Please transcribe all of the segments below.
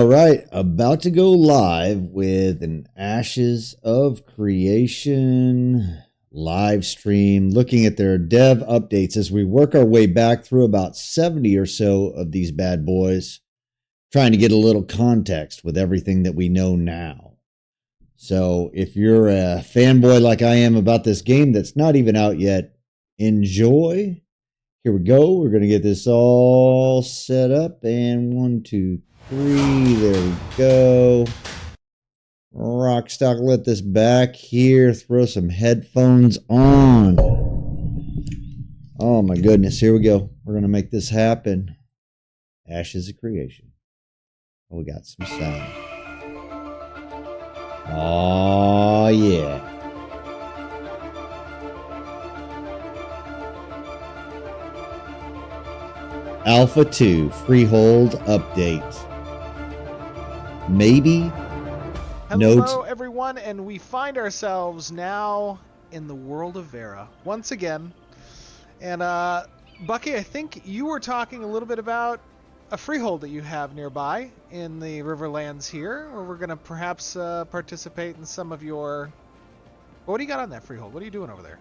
All right, about to go live with an Ashes of Creation live stream, looking at their dev updates as we work our way back through about 70 or so of these bad boys, trying to get a little context with everything that we know now. So if you're a fanboy like I am about this game that's not even out yet, enjoy. Here we go. We're going to get this all set up. And 1, 2, 3. There we go. Rockstock, let this back here. Throw some headphones on. Oh my goodness. Here we go. We're going to make this happen. Ashes of Creation. Oh, we got some sound. Oh, yeah. Alpha 2 Freehold update. Maybe. Hello, Nodes. everyone, and we find ourselves now in the world of Vera once again. And Bucky, I think you were talking a little bit about a freehold that you have nearby in the Riverlands here, where we're going to perhaps participate in some of your... What do you got on that freehold? What are you doing over there?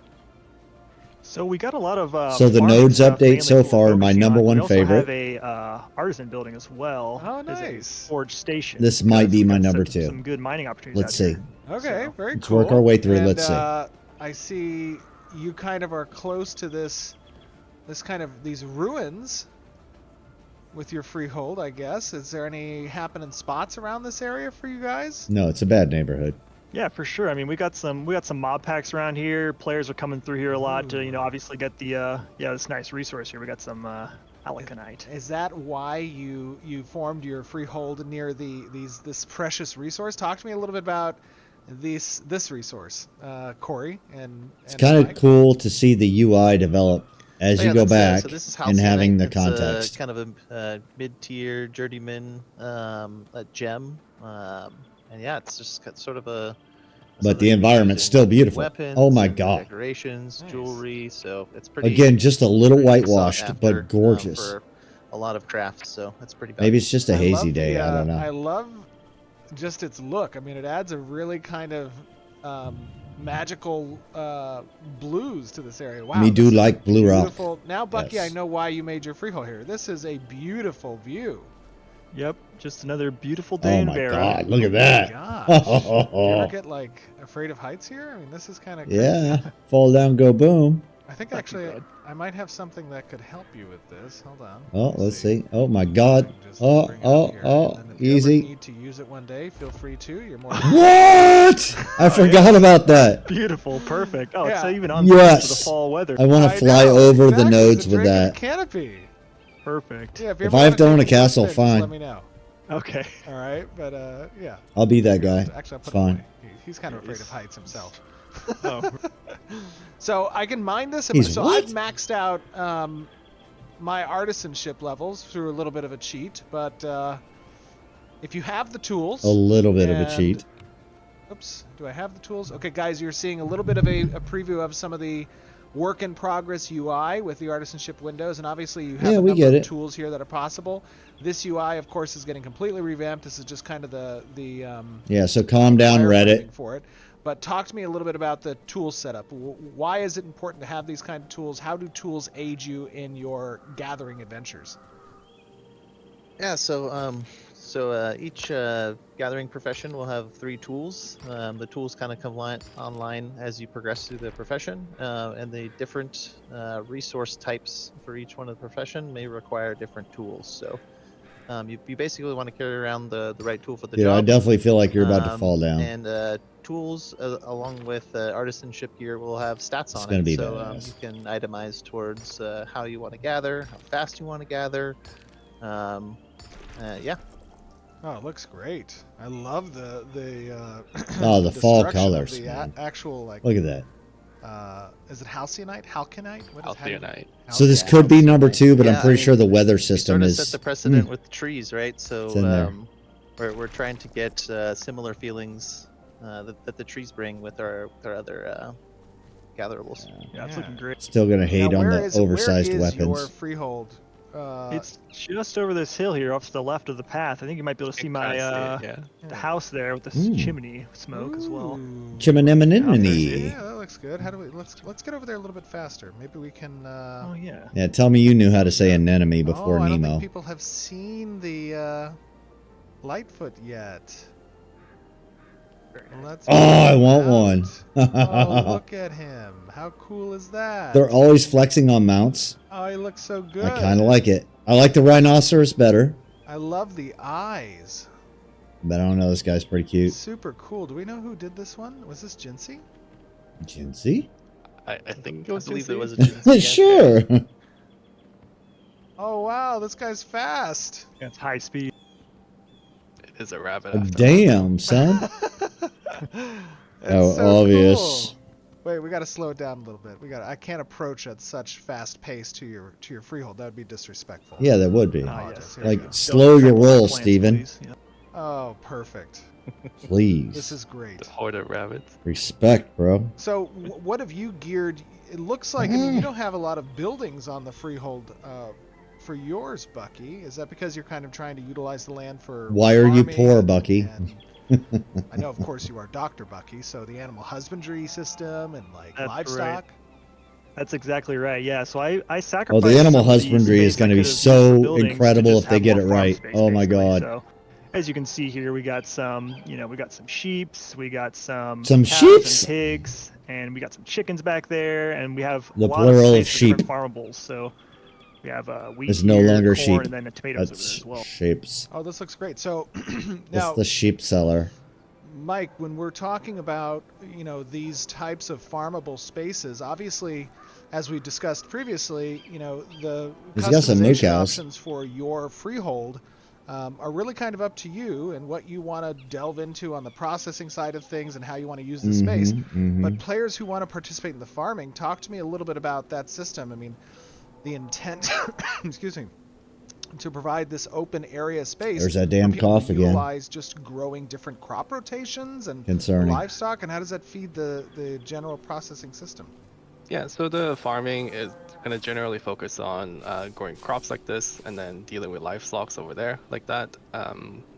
So we got a lot of So the nodes update so far, my number one favorite. We also have a artisan building as well. Oh, nice. Forge station. This might be my number 2. Some good mining opportunities. Let's see. Okay, so, very let's cool. work our way through. And, let's see. I see you kind of are close to these ruins with your freehold, I guess. Is there any happening spots around this area for you guys? No, it's a bad neighborhood. Yeah, for sure. I mean, we got some mob packs around here. Players are coming through here a lot to, obviously get the this nice resource here. We got some alacanite. Is that why you formed your freehold near this precious resource? Talk to me a little bit about this resource, Corey. It's kind of cool to see the UI develop as you go back and having the context. Kind of a mid-tier journeyman gem. And yeah, it's just sort of a... But the environment's still beautiful. Weapons, oh my god. Decorations, nice. jewelry, so it's pretty... Again, just a little whitewashed, but gorgeous. For a lot of crafts, so it's pretty bad. Maybe it's just a hazy day, I don't know. I love just its look. I mean, it adds a really kind of magical blues to this area. Wow. Me do like blue rock. Now, Bucky, Yes. I know why you made your freehold here. This is a beautiful view. Yep, just another beautiful day in Vera. Oh my god, look at that. Gosh. Do you ever get like afraid of heights here? I mean, this is kind of crazy. Yeah, fall down, go boom. I think actually I might have something that could help you with this. Hold on. Oh, let's see. Oh my god. Just Oh, bring it oh, up here. oh, And if you ever easy. need to use it one day, feel free to. You're more What? I forgot about that. Beautiful, perfect. Oh, Yeah. it's even on Yes. for the fall weather. I want to fly know, over exactly. the nodes It's a with drink and that. a canopy. Perfect. Yeah, If ever I have wanna to own take a castle, trip, just fine. Let me know. Okay. All right, but yeah. I'll be that guy. Actually, I'll It's put fine. him away. He's kind of afraid of heights himself. Oh. So I can mine this. He's So what? I've maxed out my artisanship levels through a little bit of a cheat, but if you have the tools, A little bit of a and- cheat. Oops, do I have the tools? Okay, guys, you're seeing a little bit of a preview of some of the work in progress UI with the artisanship windows, and obviously you have Yeah, a we number get of it. tools here that are possible. This UI, of course, is getting completely revamped. This is just kind of the Yeah, so calm down, wireframing Reddit. for it. But talk to me a little bit about the tool setup. Why is it important to have these kind of tools? How do tools aid you in your gathering adventures? Yeah, so each gathering profession will have 3 tools. The tools kind of come online as you progress through the profession, and the different resource types for each one of the profession may require different tools. So you basically want to carry around the right tool for the Yeah, job. I definitely feel like you're about to fall down. And tools along with artisanship gear will have stats on gonna it. be So badass. you can itemize towards how you want to gather, how fast you want to gather. Yeah. Oh, it looks great. I love the Oh, the fall structure of colors, the man. actual like. Look at that. Is it halcyanite? Halconite? What is Halcyanite. So this Halcyanite. could be number 2, but I'm Yeah, I pretty mean, sure the weather You system sort of is. set the precedent with the trees, right? It's in there. So we're trying to get similar feelings that the trees bring with our other gatherables. Yeah, it's looking great. Still gonna hate Now, on where the is oversized your weapons. freehold It's just over this hill here, off to the left of the path. I think you might be able to see You my kinda see it, yeah. the house there with this chimney smoke as well. Ooh. Chimney. Yeah, that looks good. How do we? Let's get over there a little bit faster. Maybe we can. Oh yeah. Yeah, tell me you knew how to say anemone before I don't Nemo. think people have seen the Lightfoot yet. Let's Oh, I check it want out. Oh, one. look at him! How cool is that? They're always flexing on mounts. Oh, he looks so good. I kind of like it. I like the rhinoceros better, I love the eyes. but I don't know. This guy's pretty cute. Super cool. Do we know who did this one? Was this Jinsey? Jinsey? I think it I was believe Jinsey. it was a Jinsey, yeah. Sure. Oh wow, this guy's fast. Yeah, it's high speed. It is a rabbit. After Damn, son. It's Oh, so obvious. cool. Wait, we got to slow it down a little bit. I can't approach at such fast pace to your freehold. That would be disrespectful. Yeah, that would be. Ah, yes. Here we Like, go. slow your Don't roll, plants, Steven. please. Yeah. Oh, perfect. Please. This is great. The horde of rabbits. Respect, bro. So, what have you geared? It looks like, I mean, you don't have a lot of buildings on the freehold for yours, Bucky. Is that because you're kind of trying to utilize the land for Why are you farming poor, Bucky? and- I know, of course, you are Dr. Bucky, so the animal husbandry system and like That's livestock. That's exactly right. Yeah. So I Oh, sacrificed. the animal some of the husbandry is space I going to be could have used so for buildings to incredible just if they have get more it farm right. space, Oh my basically. god. So, as you can see here, we got some, we got some sheeps, we got some Some cows sheeps? and pigs, and we got some chickens back there, and we have The a lot of plural space of for sheep. different farmables. So we have wheat It's no here, longer corn, sheep. and then the tomatoes over there That's as well. shapes. Oh, this looks great. So That's now, the sheep seller. Mike, when we're talking about, these types of farmable spaces, obviously, as we discussed previously, the He's got some moo customization cows. options for your freehold are really kind of up to you and what you want to delve into on the processing side of things and how you want to use the space. But players who want to participate in the farming, talk to me a little bit about that system. I mean, the intent, excuse me, to provide this open area space. There's that damn for people cough to again. Utilize just growing different crop rotations and Concerning. livestock, and how does that feed the general processing system? Yeah, so the farming is going to generally focus on growing crops like this and then dealing with livestock over there like that.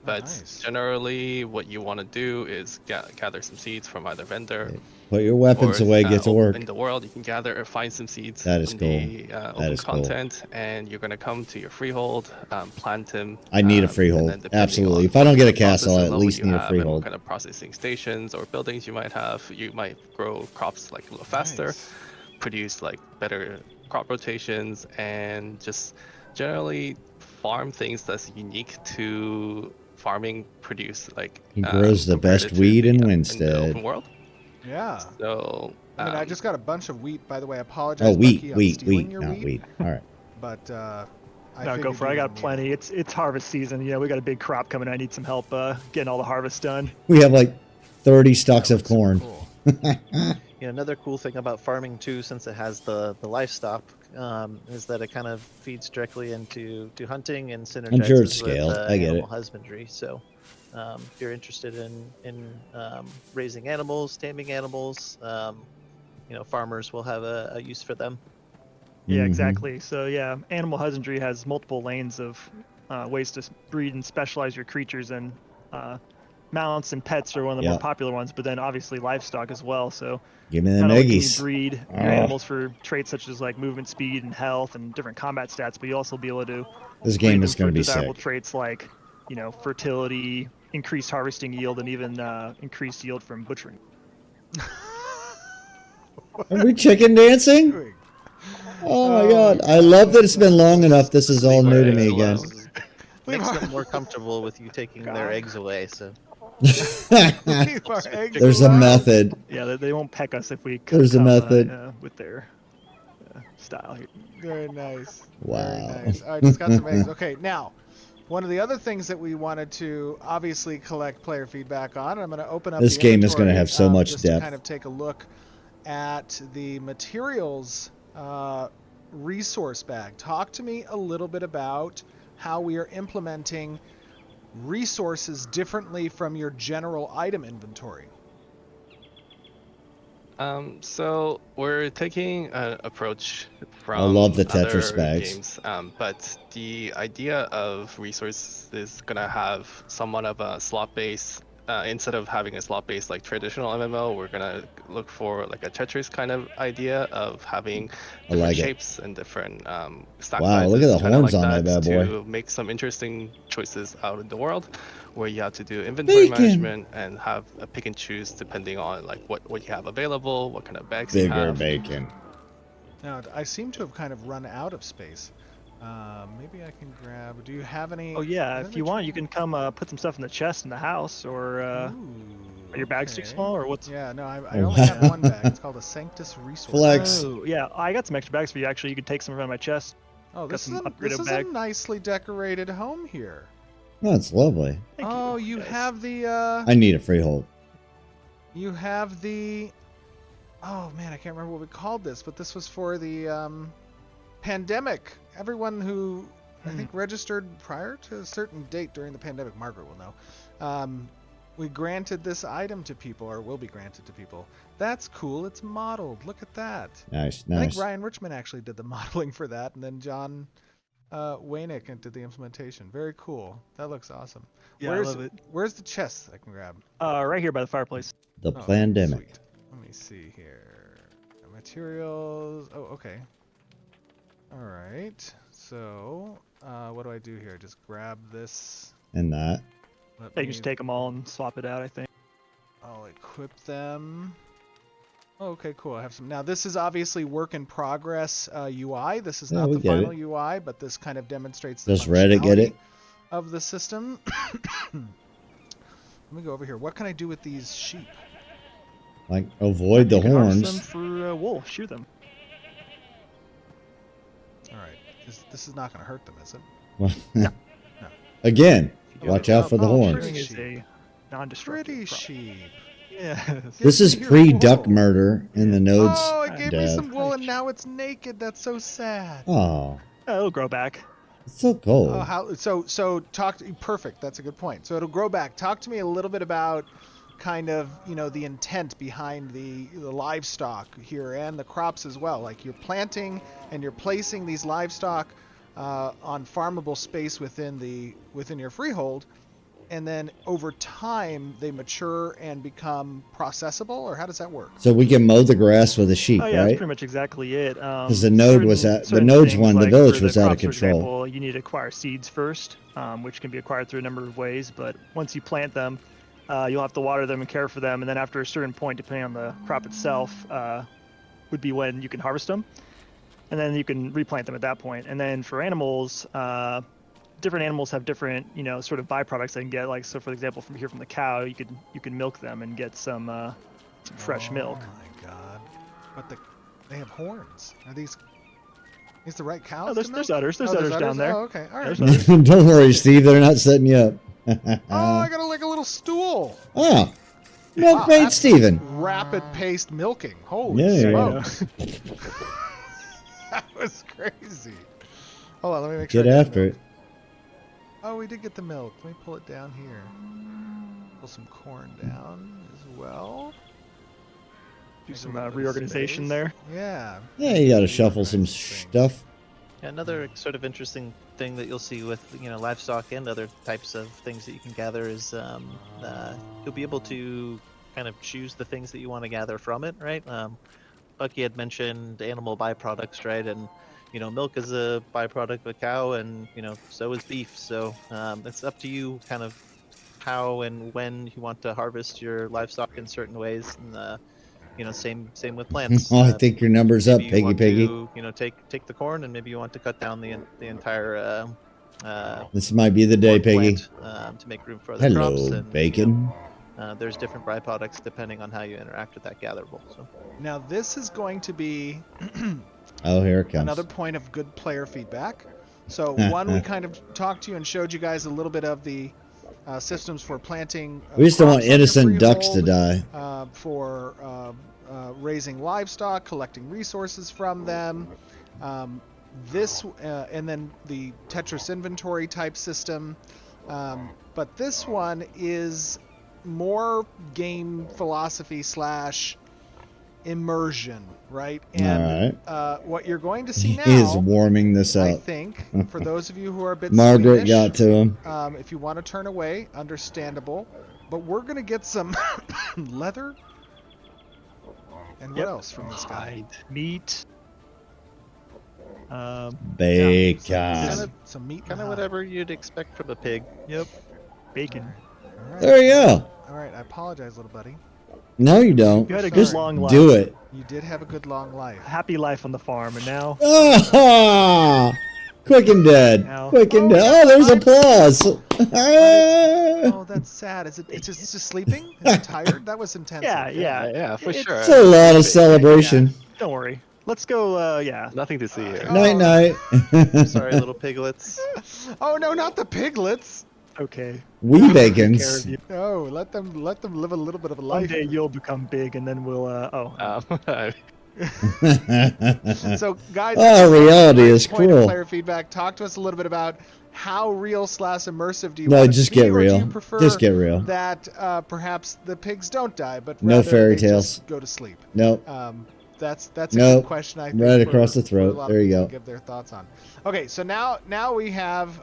But nice. generally what you want to do is gather some seeds from either vendor Put your weapons or away, get to work. in the world. You can gather or find some seeds That is from cool. the open is cool. content, and you're going to come to your freehold, plant them. I need a and freehold. then depending Absolutely. on If I don't get a the castle, I processing at level least you need a have and what freehold. kind of processing stations or buildings you might have, you might grow crops like a little faster. Nice. Produce like better crop rotations and just generally farm things that's unique to farming. Produce like He grows the compared best to weed in the Winstead. open world. Yeah. So I mean, I just got a bunch of wheat. By the way, I apologize. Oh, wheat, Bucky, on wheat, stealing wheat, your not wheat. weed. All right. But No, go figured for it. I you got would need plenty. It's harvest season. We got a big crop coming. I need some help getting all the harvest done. We have like 30 stalks of Super corn. cool. Another cool thing about farming too, since it has the livestock, is that it kind of feeds directly into hunting and synergizes sure it's scaled. with I get animal it. husbandry. So, if you're interested in raising animals, taming animals, farmers will have a use for them. Yeah, Mhm. exactly. So yeah, animal husbandry has multiple lanes of ways to breed and specialize your creatures, and mounts and pets are one of the more Yep. popular ones. But then obviously livestock as well. So Give me them not only can you eggies. breed your Oh. animals for traits such as like movement speed and health and different combat stats, but you also be able to This breed game them is going for to be desirable sick. traits like fertility, increased harvesting yield, and even increased yield from butchering. Are we chicken dancing? Doing? Oh my god. I love that it's been long enough. This is all new to me again. Leave Makes our- them more comfortable with you taking their eggs away. So leave our eggs There's a alone. method. Yeah, they won't peck us if we There's a come, method. with their style here. Very nice. Wow. Very nice. I just got some eggs. Okay, now, one of the other things that we wanted to obviously collect player feedback on, and I'm going to open up This the game is gonna inventory, have so much just depth. to kind of take a look at the materials resource bag. Talk to me a little bit about how we are implementing resources differently from your general item inventory. So we're taking an approach I love from the Tetris other bags. games, but the idea of resources is gonna have somewhat of a slot base. Instead of having a slot base like traditional MMO, we're gonna look for like a Tetris kind of idea of having I different like it. shapes and different stack Wow, look at sizes, the kind of horns like on that that, bad boy. to make some interesting choices out in the world, where you have to do inventory Bacon. management and have a pick and choose depending on like what you have available, what kind of bags you Bigger have. bacon. Now, I seem to have kind of run out of space. Maybe I can grab. Do you have any? Oh yeah, is if that you want, true? you can come put some stuff in the chest in the house, or are your bags too Okay. small, or what's? Yeah, no, I Oh, only have wow. one bag. It's called a Sanctus Resource. Flex. Oh yeah, I got some extra bags for you. Actually, you could take some from my chest. Oh, Got this some is upgraded a bag. nicely decorated home here. Oh, it's lovely. Thank Oh, you. you Yes. have the I need a freehold. you have the. Oh man, I can't remember what we called this, but this was for the pandemic. Everyone who I think registered prior to a certain date during the pandemic, Margaret will know. We granted this item to people, or will be granted to people. That's cool. It's modeled. Look at that. Nice, I think nice. Ryan Richmond actually did the modeling for that, and then John Waynick did the implementation. Very cool. That looks awesome. Yeah, I love it. Where's the chest I can grab? Right here by the fireplace. The Oh, pandemic. sweet. Let me see here. Materials. Oh, okay. All right. So, what do I do here? Just grab this. And that. Let Yeah, you me- just take them all and swap it out, I think. I'll equip them. Oh, okay, cool. I have some. Now, this is obviously work in progress UI. This is Yeah, not we the get final it. UI, but this kind of demonstrates the Does Reddit get it? functionality of the system. Let me go over here. What can I do with these sheep? Like, avoid the You can harvest them horns. for wool. Shoot them. All right. This is not going to hurt them, is it? Well, No. Again, Oh, watch out for the oh, horns. pretty Is sheep. a non-destructive Pretty crop. sheep. Yes. This Get is me here, pre-duck wool. murder in the nodes. Oh, it gave me dev. some wool and now it's naked. That's so sad. Oh, It'll grow back. it's so cold. Oh, how so talk to perfect. That's a good point. So it'll grow back. Talk to me a little bit about kind of, the intent behind the livestock here and the crops as well. Like you're planting and you're placing these livestock on farmable space within your freehold, and then over time they mature and become processable, or how does that work? So we can mow the grass with a sheep, Oh yeah, that's right? pretty much exactly it. Because the node was the certain nodes things, one, the like village for was out of crops, for control. example, you need to acquire seeds first, which can be acquired through a number of ways. But once you plant them, you'll have to water them and care for them, and then after a certain point, depending on the crop itself, would be when you can harvest them, and then you can replant them at that point. And then for animals, different animals have different, sort of byproducts they can get. Like, so for example, from the cow, you can milk them and get some fresh milk. Oh my god! But they have horns. Are these the right cows? Oh, there's to milk? udders. There's Oh, udders down there. Oh, okay. All right. There's Don't worry, Steve. They're not setting you up. Oh, I got like a little stool. Oh, milk Wow, bait, that's Steven. Rapid paced milking. Holy Yeah, smokes! That was crazy. Hold on, let me make sure. Get I got after milk. it. Oh, we did get the milk. Let me pull it down here. Pull some corn down as well. Do Make a some little bit of reorganization space. there. Yeah. Yeah, you got to shuffle Reorganize some things. stuff. Another sort of interesting thing that you'll see with livestock and other types of things that you can gather is you'll be able to kind of choose the things that you want to gather from it, right? Bucky had mentioned animal byproducts, right? And milk is a byproduct of a cow, and so is beef. So it's up to you, kind of how and when you want to harvest your livestock in certain ways. And same with plants. Oh, I think your number's up, Maybe you Piggy want Piggy. to, take the corn, and maybe you want to cut down the entire This might be the day, corn Piggy. plant, to make room for other crops. Hello, And, bacon. there's different byproducts depending on how you interact with that gatherable. So Now this is going to be Oh, here it comes. another point of good player feedback. So one, we kind of talked to you and showed you guys a little bit of the systems for planting. We just don't want crops on your innocent ducks to freehold, die. for raising livestock, collecting resources from them. This and then the Tetris inventory type system. But this one is more game philosophy slash immersion, right? All And right. what you're going to see now He is warming this I up. think, for those of you who are a bit Margaret squeamish, got to him. if you want to turn away, understandable. But we're going to get some leather. And what else from this guy? Hide. Meat. Bacon. Some meat. Kind of whatever you'd expect from a pig. Yep. Bacon. All right. There you go. All right. I apologize, little buddy. No, you don't. You had a good Just long life. do it. You did have a good long life. Happy life on the farm, and now Ah! Quick and dead. Now- Quick and Oh, dead. Oh, there's I'm- applause. Oh, that's sad. Is it? It's just sleeping? Is it tired? That was intense. Yeah, for It's- sure. It's a lot of celebration. don't worry. Let's go. Yeah. Nothing to see here. Oh. Night, night. Sorry, little piglets. Oh no, not the piglets. Okay. Wee Take care bacons. of you. No, let them live a little bit of a One life. day you'll become big, and then we'll. So, guys, Oh, reality is point of cruel. player feedback. Talk to us a little bit about how real / immersive do you No, want it just to be, get or do real. you prefer Just get real. that perhaps the pigs don't die, but No rather fairy they tales. just go to sleep? Nope. That's a Nope. good question. I think Right for- across the for throat. a lot There of you people go. to give their thoughts on. Okay, so now we have.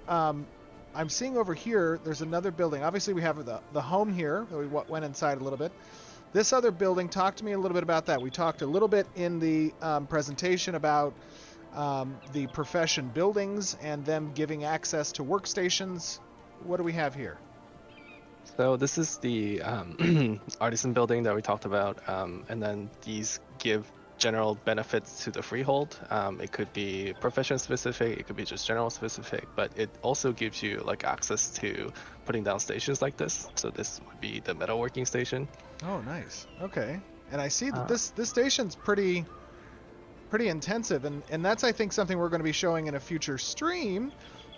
I'm seeing over here. There's another building. Obviously, we have the home here. We went inside a little bit. This other building. Talk to me a little bit about that. We talked a little bit in the presentation about the profession buildings and them giving access to workstations. What do we have here? So this is the artisan building that we talked about, and then these give general benefits to the freehold. It could be profession specific, it could be just general specific, but it also gives you like access to putting down stations like this. So this would be the metalworking station. Oh, nice. Okay. And I see that this station's pretty intensive, and that's, I think, something we're going to be showing in a future stream,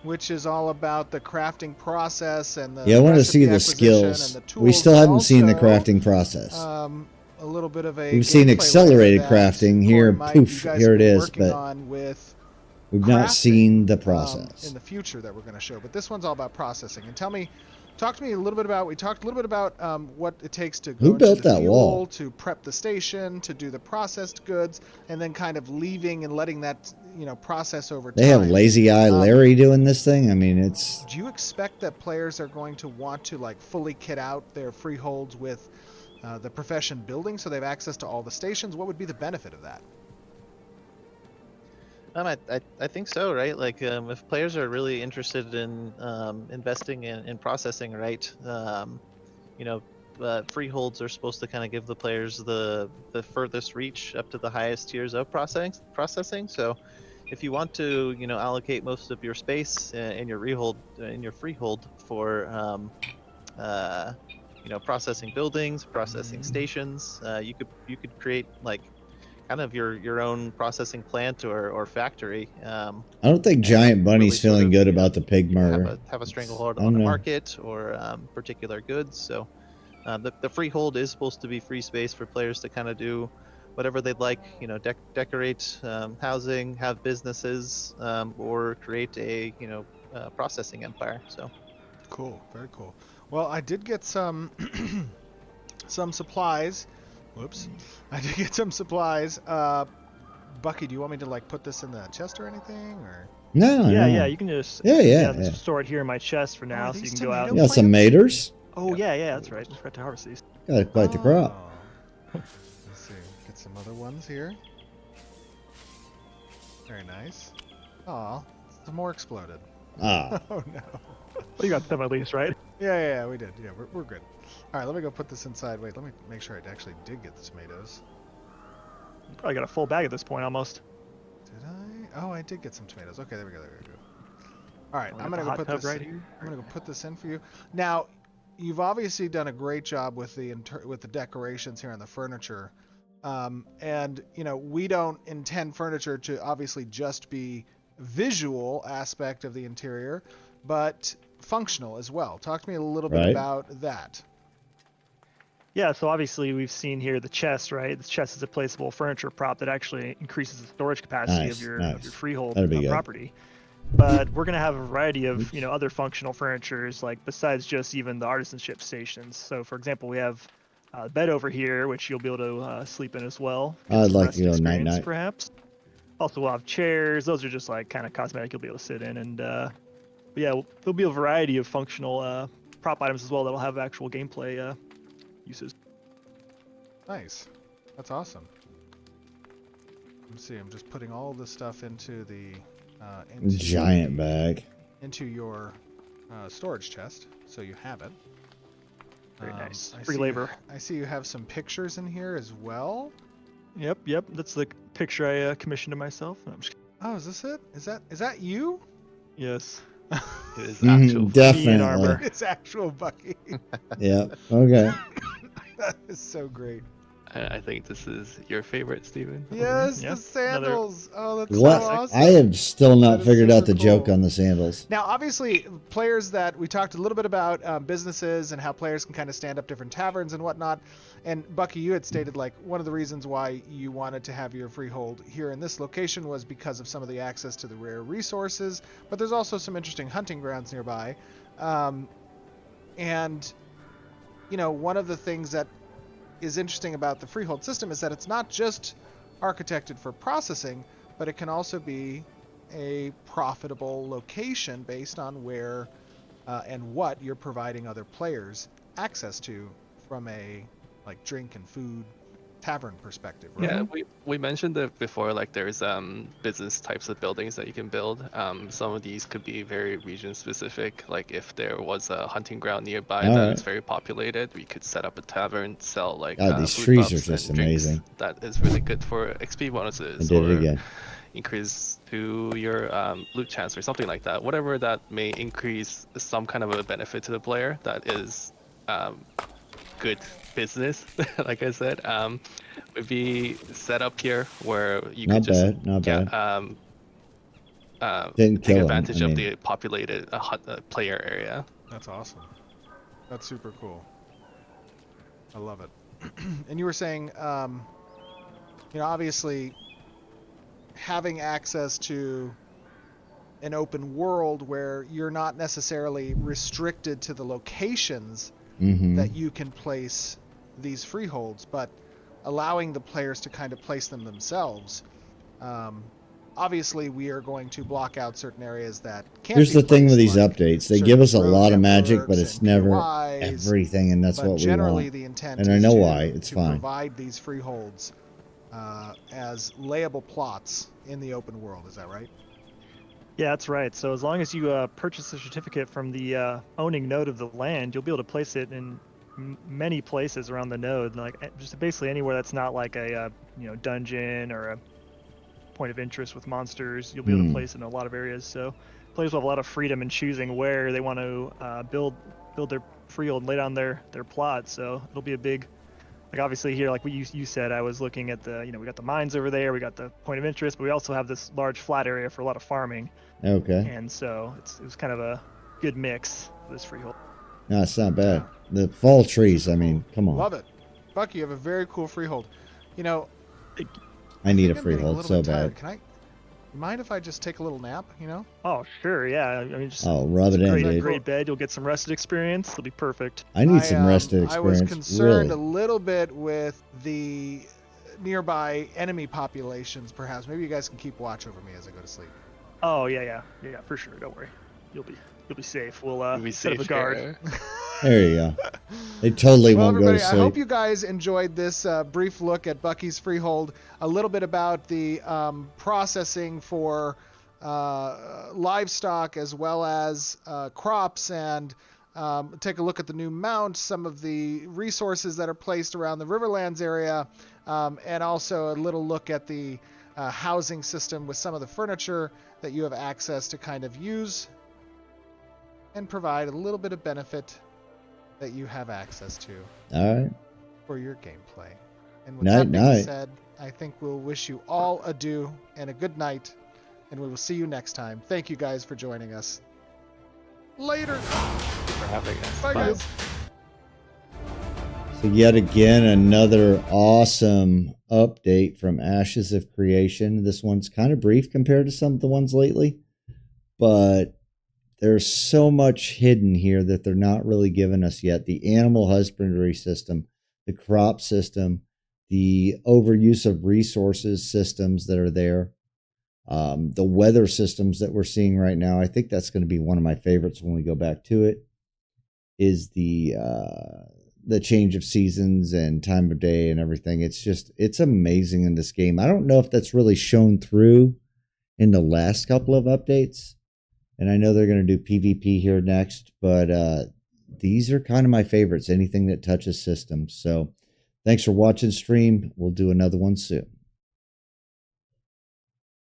which is all about the crafting process and the Yeah, I want to recipe see the acquisition skills. and the tools, We still but haven't seen the also, crafting process. A little bit of a We've seen gameplay accelerated layer that crafting Corey here. Mike, Poof, you guys here have it been is, working but on with we've not crafting, seen the process. in the future that we're going to show. But this one's all about processing. And talk to me a little bit about. We talked a little bit about what it takes to go Who into built the that fuel, wall? to prep the station, to do the processed goods, and then kind of leaving and letting that process over They time. have Lazy Eye Larry doing this thing. I mean, it's Do you expect that players are going to want to like fully kit out their freeholds with the profession building so they have access to all the stations? What would be the benefit of that? I think so, right? Like, if players are really interested in investing in processing, right? Freeholds are supposed to kind of give the players the furthest reach up to the highest tiers of processing. So, if you want to, allocate most of your space in your freehold for, processing buildings, processing stations, you could create like kind of your own processing plant or factory. I don't think Giant Bunny's really sort feeling of, good about the pig murder. Have a stranglehold I on don't a know. market or particular goods. So the freehold is supposed to be free space for players to kind of do whatever they'd like. Decorate housing, have businesses, or create a processing empire. So Cool, very cool. Well, I did get some some supplies. Whoops. I did get some supplies. Bucky, do you want me to like put this in the chest or anything, or? No, Yeah, no. yeah. You can just Yeah. just store it here in my chest for now, so you these can go out. tomato You got some maters? Oh yeah, that's right. Just forgot to harvest these. Got quite the crop. Oh. Let's see. Get some other ones here. Very nice. Aw, some more exploded. Ah, Oh no. Well, you got them at least, right? Yeah, we did. Yeah, we're good. All right, let me go put this inside. Wait, let me make sure I actually did get the tomatoes. You probably got a full bag at this point almost. Did I? Oh, I did get some tomatoes. Okay, there we go. All right, We I'm got gonna the go hot put tub this right here. I'm gonna go put this in for you. Now, you've obviously done a great job with the decorations here and the furniture, and we don't intend furniture to obviously just be visual aspect of the interior, but functional as well. Talk to me a little bit Right. about that. Yeah, so obviously we've seen here the chest, right? The chest is a placeable furniture prop that actually increases the storage capacity Nice, of your nice. freehold That'd be good. property. But we're gonna have a variety of other functional furnitures, like besides just even the artisanship stations. So for example, we have bed over here, which you'll be able to sleep in as well. Get I'd some like rest to go experience, night-night. perhaps. Also, we'll have chairs. Those are just like kind of cosmetic. You'll be able to sit in, and but yeah, there'll be a variety of functional prop items as well that'll have actual gameplay uses. Nice. That's awesome. Let's see. I'm just putting all this stuff into the Giant bag. into your storage chest, so you have it. Very nice. I Free see labor. I see you have some pictures in here as well. Yep. That's the picture I commissioned to myself. No, I'm just kidding. Oh, is this it? Is that you? Yes. It is actual. Me in Definitely. armor. It's actual Bucky. Yep. Okay. That is so great. I think this is your favorite, Steven. Yes, Yeah, the sandals. Oh, that's What? so awesome. I have still not That is figured out super the joke cool. on the sandals. Now, obviously, players that we talked a little bit about businesses and how players can kind of stand up different taverns and whatnot. And Bucky, you had stated like one of the reasons why you wanted to have your freehold here in this location was because of some of the access to the rare resources. But there's also some interesting hunting grounds nearby. And, you know, one of the things that is interesting about the freehold system is that it's not just architected for processing, but it can also be a profitable location based on where and what you're providing other players access to from a like drink and food tavern perspective, right? Yeah, we mentioned it before. Like there's business types of buildings that you can build. Some of these could be very region specific. Like if there was a hunting ground nearby All that right. is very populated, we could set up a tavern, sell like God, these food trees are buffs just and drinks. amazing. That is really good for XP I bonuses did it or again. increase to your loot chance or something like that. Whatever that may increase some kind of a benefit to the player that is good business, like I said, would be set up here where you Not could just bad. Not get bad. Didn't take kill him. advantage I of mean, the populated player area. That's awesome. That's super cool. I love it. And you were saying, you know, obviously having access to an open world where you're not necessarily restricted to the locations that you can place these freeholds, but allowing the players to kind of place them themselves. Obviously, we are going to block out certain areas that can't here's be the thing with placed, these like updates. They certain give us a road lot of magic, but networks it's and never POIs, everything, and that's but what we generally want. the intent And I is know to, why. It's to fine. provide these freeholds as layable plots in the open world. Is that right? Yeah, that's right. So as long as you purchase a certificate from the owning node of the land, you'll be able to place it in many places around the node, like just basically anywhere that's not like a you know, dungeon or a point of interest with monsters. You'll be able to place it in a lot of areas. So players will have a lot of freedom in choosing where they want to build their freehold and lay down their plot. So it'll be a big, like obviously here, like you said, I was looking at the, you know, we got the mines over there, we got the point of interest, but we also have this large flat area for a lot of farming. Okay. And so it was kind of a good mix for this freehold. No, it's not bad. The fall trees, I mean, come on. Love it. Bucky, you have a very cool freehold. You know, I need a think I'm getting freehold so bit tired. bad. Can I? Mind if I just take a little nap? You know? Oh, sure, yeah. I mean, just Oh, rub it in, great, dude. great bed. You'll get some rested experience. It'll be perfect. I need some rested I was experience. concerned Really. a little bit with the nearby enemy populations. Perhaps maybe you guys can keep watch over me as I go to sleep. Oh yeah, for sure. Don't worry, you'll be safe. We'll Be set up a safe guard. here. There you go. They totally Well, won't go to everybody, I hope sleep. you guys enjoyed this brief look at Bucky's Freehold. A little bit about the processing for livestock as well as crops, and take a look at the new mount, some of the resources that are placed around the Riverlands area, and also a little look at the housing system with some of the furniture that you have access to kind of use and provide a little bit of benefit that you have access to All right. for your gameplay. And with Night, that being night. said, I think we'll wish you all adieu and a good night, and we will see you next time. Thank you guys for joining us. Later. For having us. Bye, guys. So yet again, another awesome update from Ashes of Creation. This one's kind of brief compared to some of the ones lately, but there's so much hidden here that they're not really giving us yet. The animal husbandry system, the crop system, the overuse of resources systems that are there, the weather systems that we're seeing right now. I think that's going to be one of my favorites when we go back to it, is the change of seasons and time of day and everything. It's amazing in this game. I don't know if that's really shown through in the last couple of updates. And I know they're going to do PvP here next, but these are kind of my favorites, anything that touches systems. So thanks for watching stream. We'll do another one soon.